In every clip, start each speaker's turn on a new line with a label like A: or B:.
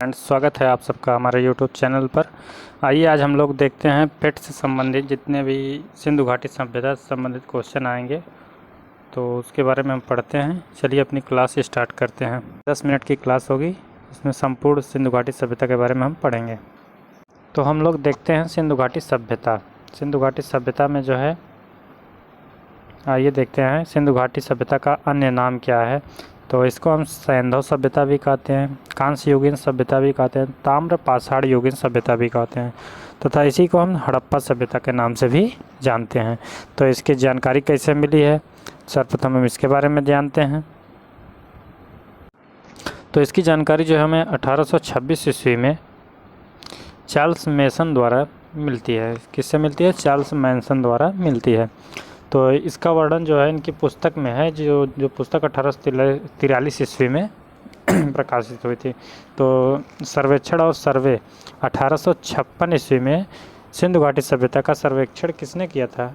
A: Friends, स्वागत है आप सबका हमारे यूट्यूब चैनल पर। आइए आज हम लोग देखते हैं पेट से संबंधित जितने भी सिंधु घाटी सभ्यता से संबंधित क्वेश्चन आएंगे तो उसके बारे में हम पढ़ते हैं। चलिए अपनी क्लास स्टार्ट करते हैं। 10 मिनट की क्लास होगी, इसमें संपूर्ण सिंधु घाटी सभ्यता के बारे में हम पढ़ेंगे। तो हम लोग देखते हैं सिंधु घाटी सभ्यता। सिंधु घाटी सभ्यता में जो है, आइए देखते हैं सिंधु घाटी सभ्यता का अन्य नाम क्या है। तो इसको हम सैंधव सभ्यता भी कहते हैं, कांस्य युगीन सभ्यता भी कहते हैं, ताम्र पाषाण युगीन सभ्यता भी कहते हैं तथा इसी को हम हड़प्पा सभ्यता के नाम से भी जानते हैं। तो इसकी जानकारी कैसे मिली है, सर्वप्रथम हम इसके बारे में जानते हैं। तो इसकी जानकारी जो हमें 1826 ईस्वी में चार्ल्स मैसन द्वारा मिलती है। किससे मिलती है? चार्ल्स मैसन द्वारा मिलती है। तो इसका वर्णन जो है इनकी पुस्तक में है, जो पुस्तक 1843 ईस्वी में प्रकाशित हुई थी। तो सर्वेक्षण और सर्वे 1856 ईस्वी में सिंधु घाटी सभ्यता का सर्वेक्षण किसने किया था?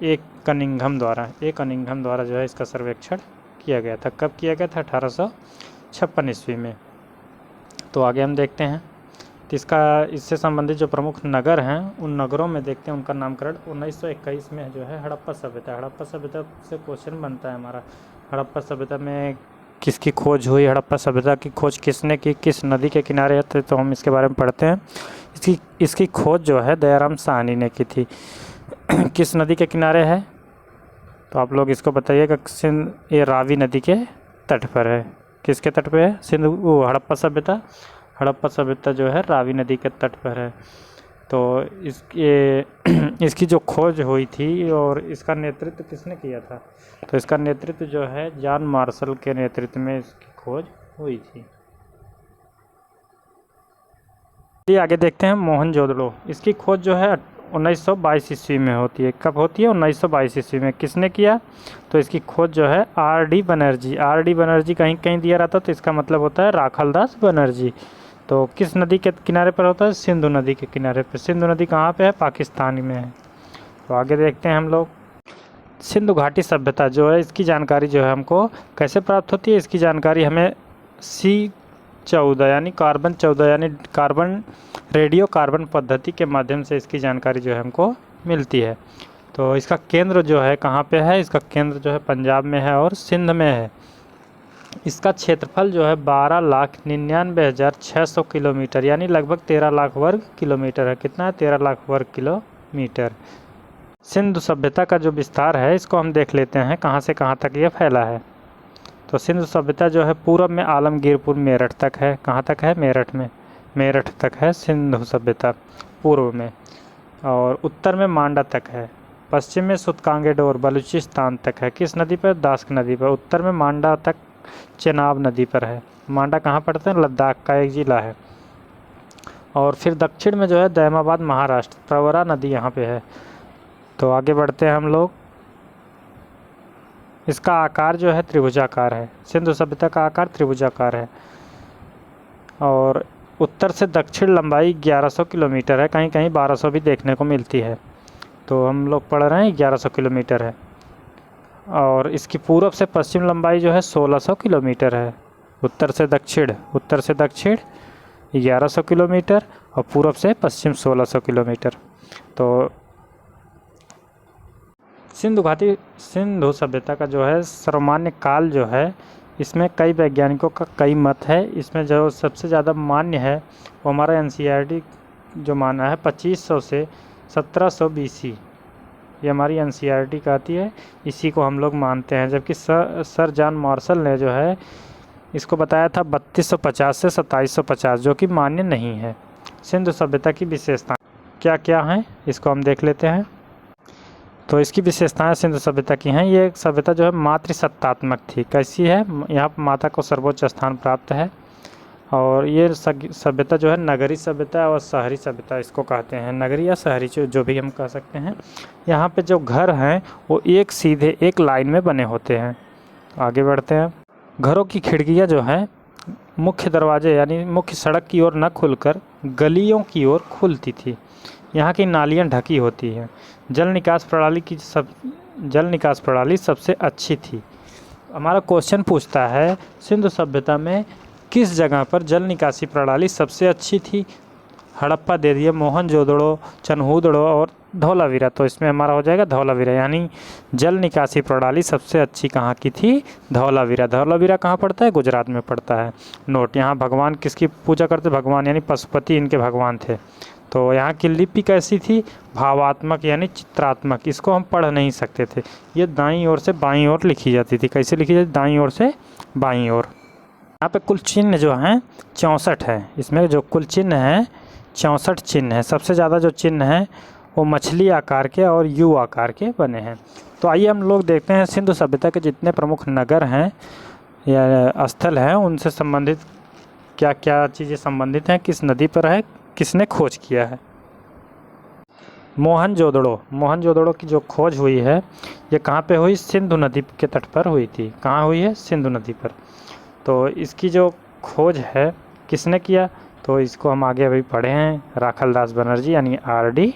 A: एक कनिंघम द्वारा जो है इसका सर्वेक्षण किया गया था। कब किया गया था? 1856 ईस्वी में। तो आगे हम देखते हैं। तो इससे संबंधित जो प्रमुख नगर हैं उन नगरों में देखते हैं उनका नामकरण 1921 में जो है हड़प्पा सभ्यता। हड़प्पा सभ्यता से क्वेश्चन बनता है हमारा, हड़प्पा सभ्यता में किसकी खोज हुई, हड़प्पा सभ्यता की खोज किसने की, किस नदी के किनारे थे, तो हम इसके बारे में पढ़ते हैं। इसकी खोज जो है दयाराम साहनी ने की थी। किस नदी के किनारे है? तो आप लोग इसको बताइएगा। ये रावी नदी के तट पर है। किसके तट पर है? हड़प्पा सभ्यता जो है रावी नदी के तट पर है। तो इसकी जो खोज हुई थी और इसका नेतृत्व किसने किया था? तो इसका नेतृत्व जो है जॉन मार्शल के नेतृत्व में इसकी खोज हुई थी। चलिए आगे देखते हैं मोहनजोदड़ो। इसकी खोज जो है 1922 ईस्वी में होती है। कब होती है? 1922 ईस्वी में। किसने किया? तो इसकी खोज जो है आर.डी. बनर्जी कहीं कहीं दिया रहता, तो इसका मतलब होता है राखालदास बनर्जी। तो किस नदी के किनारे पर होता है? सिंधु नदी के किनारे पर। सिंधु नदी कहाँ पे है? पाकिस्तान में है। तो आगे देखते हैं हम लोग। सिंधु घाटी सभ्यता जो है इसकी जानकारी जो है हमको कैसे प्राप्त होती है? इसकी जानकारी हमें C14 यानी कार्बन रेडियो कार्बन पद्धति के माध्यम से इसकी जानकारी जो है हमको मिलती है। तो इसका केंद्र जो है कहाँ पे है? इसका केंद्र जो है पंजाब में है और सिंध में है। इसका क्षेत्रफल जो है 12,99,600 किलोमीटर यानी लगभग 13 लाख वर्ग किलोमीटर है। कितना है? 13 लाख वर्ग किलोमीटर। सिंधु सभ्यता का जो विस्तार है इसको हम देख लेते हैं, कहाँ से कहाँ तक ये फैला है। तो सिंधु सभ्यता जो है पूर्व में आलमगीरपुर मेरठ तक है। कहाँ तक है? मेरठ तक है सिंधु सभ्यता पूर्व में। और उत्तर में मांडा तक है। पश्चिम में सुतकांगेडोर बलूचिस्तान तक है। किस नदी पर? दास्क नदी पर। उत्तर में मांडा तक चेनाब नदी पर है। मांडा कहाँ पड़ता है? लद्दाख का एक ज़िला है। और फिर दक्षिण में जो है दैमाबाद महाराष्ट्र, प्रवरा नदी यहाँ पे है। तो आगे बढ़ते हैं हम लोग। इसका आकार जो है त्रिभुजाकार है। सिंधु सभ्यता का आकार त्रिभुजाकार है। और उत्तर से दक्षिण लंबाई 1100 किलोमीटर है, कहीं कहीं 1200 भी देखने को मिलती है। तो हम लोग पढ़ रहे हैं 1100 किलोमीटर है। और इसकी पूर्व से पश्चिम लंबाई जो है 1600 किलोमीटर है। उत्तर से दक्षिण 1100 किलोमीटर और पूर्व से पश्चिम 1600 किलोमीटर। तो सिंधु सभ्यता का जो है सर्वमान्य काल जो है इसमें कई वैज्ञानिकों का कई मत है। इसमें जो सबसे ज़्यादा मान्य है वो हमारा NCERT जो माना है 2500 से 1700 BC। ये हमारी NCERT कहती है, इसी को हम लोग मानते हैं। जबकि सर जॉन मार्शल ने जो है इसको बताया था 3250 से 2750, जो कि मान्य नहीं है। सिंधु सभ्यता की विशेषताएं क्या क्या हैं इसको हम देख लेते हैं। तो इसकी विशेषताएं सिंधु सभ्यता की हैं। ये सभ्यता जो है मातृसत्तात्मक थी। कैसी है? यहाँ पर माता को सर्वोच्च स्थान प्राप्त है। और ये सभ्यता जो है नगरी सभ्यता और शहरी सभ्यता इसको कहते हैं। नगरी या शहरी जो भी हम कह सकते हैं। यहाँ पे जो घर हैं वो एक सीधे एक लाइन में बने होते हैं। आगे बढ़ते हैं। घरों की खिड़कियाँ जो है मुख्य दरवाजे यानी मुख्य सड़क की ओर न खुलकर गलियों की ओर खुलती थी। यहाँ की नालियाँ ढकी होती हैं। जल निकास प्रणाली सबसे अच्छी थी। हमारा क्वेश्चन पूछता है सिंधु सभ्यता में किस जगह पर जल निकासी प्रणाली सबसे अच्छी थी? हड़प्पा दे दिए, मोहनजोदड़ो, चनहूदड़ो और धौलावीरा। तो इसमें हमारा हो जाएगा धौलावीरा, यानी जल निकासी प्रणाली सबसे अच्छी कहाँ की थी? धौलावीरा। धौलावीरा कहाँ पड़ता है? गुजरात में पड़ता है। नोट, यहाँ भगवान किसकी पूजा करते? भगवान यानी पशुपति इनके भगवान थे। तो यहाँ की लिपि कैसी थी? भावात्मक यानी चित्रात्मक। इसको हम पढ़ नहीं सकते थे। ये दाईं ओर से बाईं ओर लिखी जाती थी। कैसे लिखी जाती? दाईं ओर से बाईं ओर। यहाँ पे कुल चिन्ह जो हैं 64 है। इसमें जो कुल चिन्ह हैं 64 चिन्ह हैं। सबसे ज़्यादा जो चिन्ह हैं वो मछली आकार के और यू आकार के बने हैं। तो आइए हम लोग देखते हैं सिंधु सभ्यता के जितने प्रमुख नगर हैं या स्थल हैं उनसे संबंधित क्या क्या चीज़ें संबंधित हैं, किस नदी पर है, किसने खोज किया है। मोहनजोदड़ो, मोहनजोदड़ो की जो खोज हुई है ये कहाँ पे हुई? सिंधु नदी के तट पर हुई थी। कहाँ हुई है? सिंधु नदी पर। तो इसकी जो खोज है किसने किया? तो इसको हम आगे अभी पढ़े हैं, राखलदास बनर्जी यानी RD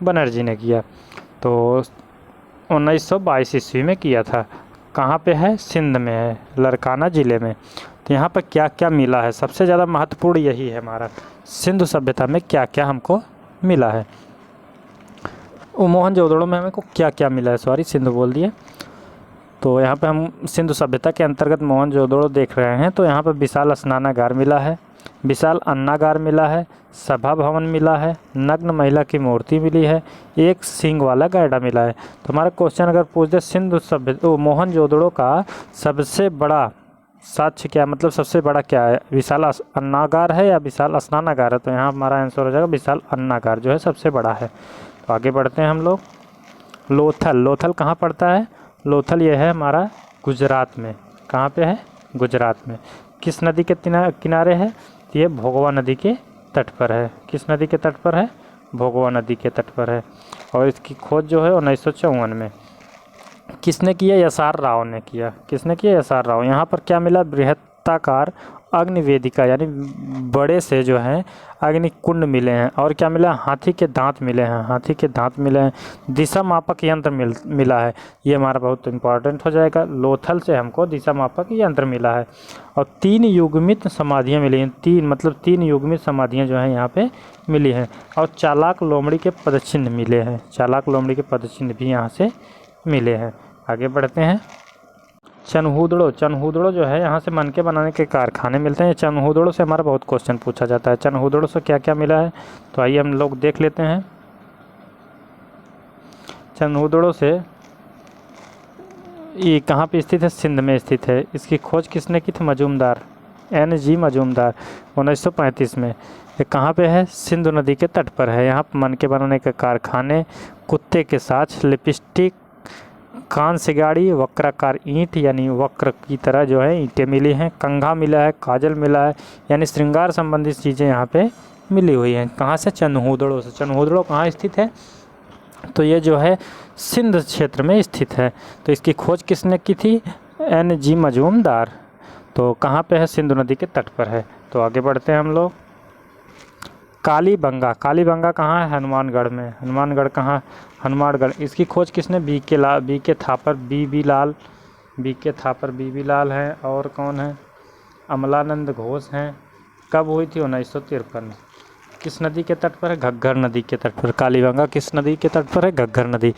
A: बनर्जी ने किया। तो 1922 ईस्वी में किया था। कहाँ पे है? सिंध में है, लरकाना ज़िले में। तो यहाँ पर क्या क्या मिला है? सबसे ज़्यादा महत्वपूर्ण यही है हमारा, सिंधु सभ्यता में क्या क्या हमको मिला है। मोहनजोदड़ो में हमको क्या क्या मिला है, सॉरी सिंधु बोल दिए। तो यहाँ पे हम सिंधु सभ्यता के अंतर्गत मोहनजोदड़ो देख रहे हैं। तो यहाँ पर विशाल स्नानागार मिला है, विशाल अन्नागार मिला है, सभा भवन मिला है, नग्न महिला की मूर्ति मिली है, एक सींग वाला गैंडा मिला है। तो हमारा क्वेश्चन अगर पूछ दे सिंधु सभ्यता मोहनजोदड़ो का सबसे बड़ा साक्ष्य क्या, मतलब सबसे बड़ा क्या है? विशाल अन्नागार है या विशाल स्नानागार है? तो यहाँ हमारा आंसर हो जाएगा विशाल अन्नागार जो है सबसे बड़ा है। तो आगे बढ़ते हैं हम लोग। लोथल, लोथल कहाँ पड़ता है? लोथल ये है हमारा गुजरात में। कहाँ पे है? गुजरात में। किस नदी के किनारे है? ये भोगवा नदी के तट पर है। किस नदी के तट पर है? भोगवा नदी के तट पर है। और इसकी खोज जो है 1954 में किसने किया? SR राव ने किया। किसने किया? SR राव। यहाँ पर क्या मिला? बृहत्ताकार अग्निवेदिका यानी बड़े से जो हैं अग्नि कुंड मिले हैं। और क्या मिला? हाथी के दांत मिले हैं। हाथी के दांत मिले हैं। दिशा मापक यंत्र मिला है। ये हमारा बहुत इंपॉर्टेंट हो जाएगा। लोथल से हमको दिशा मापक यंत्र मिला है। और 3 युग्मित समाधियाँ मिली हैं। 3 युग्मित समाधियाँ जो हैं यहाँ पे मिली हैं। और चालाक लोमड़ी के पदचिन्ह मिले हैं। चालाक लोमड़ी के पदचिन्ह भी यहाँ से मिले हैं। आगे बढ़ते हैं। चनहूदड़ो, चनहूदड़ो जो है यहाँ से मनके बनाने के कारखाने मिलते हैं। चनहूदड़ो से हमारा बहुत क्वेश्चन पूछा जाता है। चनहूदड़ो से क्या क्या मिला है? तो आइए हम लोग देख लेते हैं। चनहूदड़ो से ये कहाँ पे स्थित है? सिंध में स्थित है। इसकी खोज किसने की थी? मजूमदार, NG मजूमदार 1935 में। ये कहाँ पे है? सिंधु नदी के तट पर है। यहाँ पर मनके बनाने के कारखाने, कुत्ते के साथ, लिपस्टिक, कांस्य गाड़ी, वक्राकार ईंट यानी वक्र की तरह जो है ईंटें मिली हैं, कंघा मिला है, काजल मिला है, यानी श्रृंगार संबंधित चीज़ें यहाँ पे मिली हुई हैं। कहाँ से? चनहूदड़ो से। चनहूदड़ो कहाँ स्थित है? तो ये जो है सिंध क्षेत्र में स्थित है। तो इसकी खोज किसने की थी? NG मजूमदार। तो कहाँ पे है? सिंधु नदी के तट पर है। तो आगे बढ़ते हैं हम लोग। कालीबंगा, कालीबंगा कहाँ है? हनुमानगढ़ में। हनुमानगढ़ कहाँ? हनुमानगढ़। इसकी खोज किसने? BK थापर, BB लाल हैं। और कौन है? अमलानंद घोष हैं। कब हुई थी? 1953। किस नदी के तट पर है? घग्गर नदी के तट पर। कालीबंगा किस नदी के तट पर है? घग्गर नदी।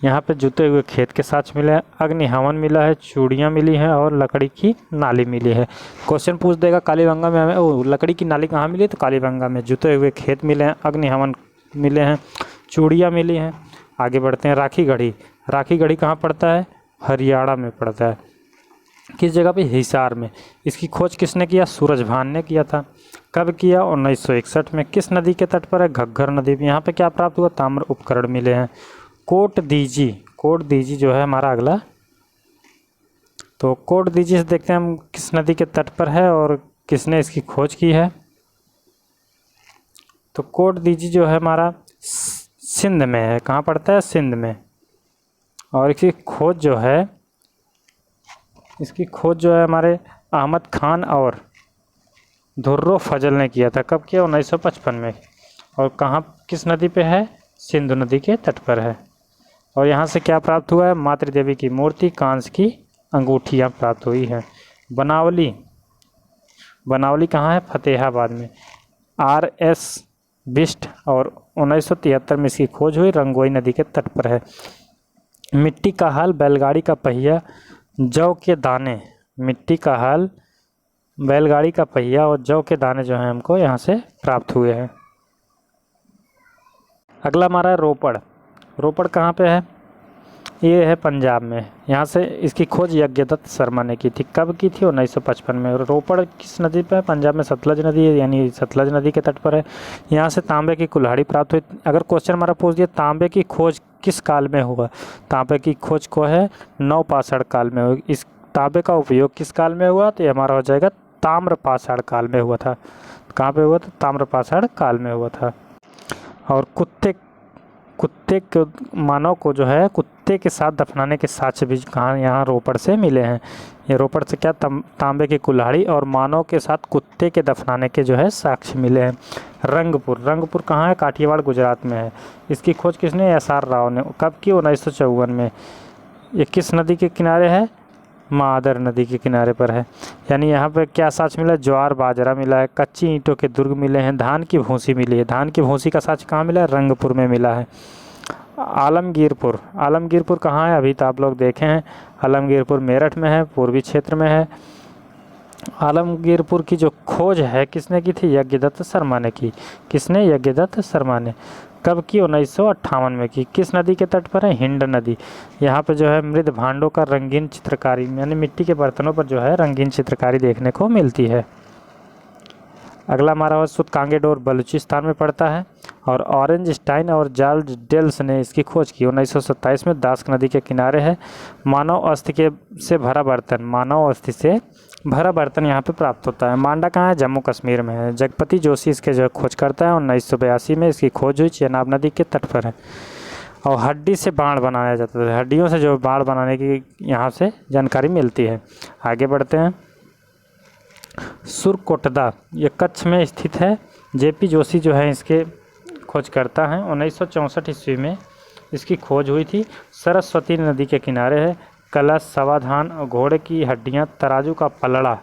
A: यहाँ पे जुते हुए खेत के साथ मिले हैं, अग्नि हवन मिला है, चूड़ियाँ मिली हैं और लकड़ी की नाली मिली है। क्वेश्चन पूछ देगा कालीबंगा में हमें लकड़ी की नाली कहाँ मिली? तो कालीबंगा में। जुते हुए खेत मिले हैं, अग्नि हवन मिले हैं, चूड़ियाँ मिली हैं। आगे बढ़ते हैं। राखीगढ़ी, राखीगढ़ी कहाँ पड़ता है? हरियाणा में पड़ता है। किस जगह पे? हिसार में। इसकी खोज किसने किया? सूरजभान ने किया था। कब किया? 1961 में। किस नदी के तट पर है? घग्गर नदी में। यहाँ पे क्या प्राप्त हुआ? ताम्र उपकरण मिले हैं। कोट दीजी जो है हमारा अगला। तो कोट दीजी से देखते हैं हम किस नदी के तट पर है और किसने इसकी खोज की है। तो कोट दीजी जो है हमारा सिंध में है। कहाँ पड़ता है? सिंध में। और इसकी खोज जो है हमारे अहमद खान और धुर्रो फजल ने किया था। कब किया? 1955 में। और कहाँ, किस नदी पे है? सिंधु नदी के तट पर है। और यहाँ से क्या प्राप्त हुआ है? मातृ देवी की मूर्ति, कांस्य की अंगूठियाँ प्राप्त हुई हैं। बनावली, बनावली कहाँ है? फतेहाबाद में। RS बिष्ट और 1973 में इसकी खोज हुई, रंगोई नदी के तट पर है। मिट्टी का हल, बैलगाड़ी का पहिया, जौ के दाने। मिट्टी का हल, बैलगाड़ी का पहिया और जौ के दाने जो हैं हमको यहाँ से प्राप्त हुए हैं। अगला हमारा है रोपड़। रोपड़ कहाँ पे है? ये है पंजाब में। यहाँ से इसकी खोज यज्ञदत्त शर्मा ने की थी। कब की थी? 1955 में। और रोपड़ किस नदी पर है? पंजाब में सतलज नदी है, यानी सतलज नदी के तट पर है। यहाँ से तांबे की कुल्हाड़ी प्राप्त हुई। अगर क्वेश्चन हमारा पूछ दिया तांबे की खोज किस काल में हुआ? तांबे की खोज को है नवपाषाण काल में हुई। इस तांबे का उपयोग किस काल में हुआ? तो ये हमारा हो जाएगा ताम्रपाषाण काल में हुआ था। कहाँ पे हुआ था? ताम्रपाषाण काल में हुआ था। और कुत्ते के मानव को जो है कुत्ते के साथ दफनाने के साक्ष्य भी कहाँ? यहाँ रोपड़ से मिले हैं। ये रोपड़ से क्या? तांबे की कुल्हाड़ी और मानव के साथ कुत्ते के दफनाने के जो है साक्ष्य मिले हैं। रंगपुर कहाँ है? काठियावाड़ गुजरात में है। इसकी खोज किसने? SR राव ने। कब की? 1954 में। ये किस नदी के किनारे है? महादर नदी के किनारे पर है। यानी यहाँ पर क्या साक्ष्य मिला? ज्वार बाजरा मिला है, कच्ची ईंटों के दुर्ग मिले हैं, धान की भूसी मिली है। धान की भूसी का साक्ष्य कहाँ मिला है? रंगपुर में मिला है। आलमगीरपुर कहाँ है? अभी तो आप लोग देखे हैं। आलमगीरपुर मेरठ में है, पूर्वी क्षेत्र में है। आलमगीरपुर की जो खोज है किसने की थी? यज्ञदत्त शर्मा ने की। किसने? यज्ञदत्त शर्मा ने। कब की? 1958 में की। किस नदी के तट पर है? हिंड नदी। यहाँ पे जो है मृद भांडों का रंगीन चित्रकारी, यानी मिट्टी के बर्तनों पर जो है रंगीन चित्रकारी देखने को मिलती है। अगला हमारा सूतकांगे डोर बलूचिस्तान में पड़ता है। और ऑरेंजस्टाइन और चार्ल्स डेल्स ने इसकी खोज की 1927 में। दास्क नदी के किनारे है। मानव अस्थि से भरा बर्तन यहाँ पे प्राप्त होता है। मांडा कहाँ है? जम्मू कश्मीर में है। जगपति जोशी इसके जो खोज करता है। 1982 में इसकी खोज हुई, चेनाब नदी के तट पर है। और हड्डी से बाण बनाया जाता है। हड्डियों से जो बाण बनाने की यहाँ से जानकारी मिलती है। आगे बढ़ते हैं। सुरकोटदा, ये कच्छ में स्थित है। JP जोशी जो है इसके खोज करता है। 1964 ईस्वी में इसकी खोज हुई थी। सरस्वती नदी के किनारे है। कलश, सवाधान और घोड़े की हड्डियाँ, तराजू का पलड़ा,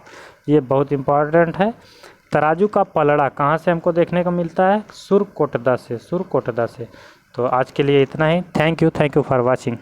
A: ये बहुत इम्पॉर्टेंट है। तराजू का पलड़ा कहाँ से हमको देखने को मिलता है? सुरकोटदा से। तो आज के लिए इतना ही। Thank you for watching.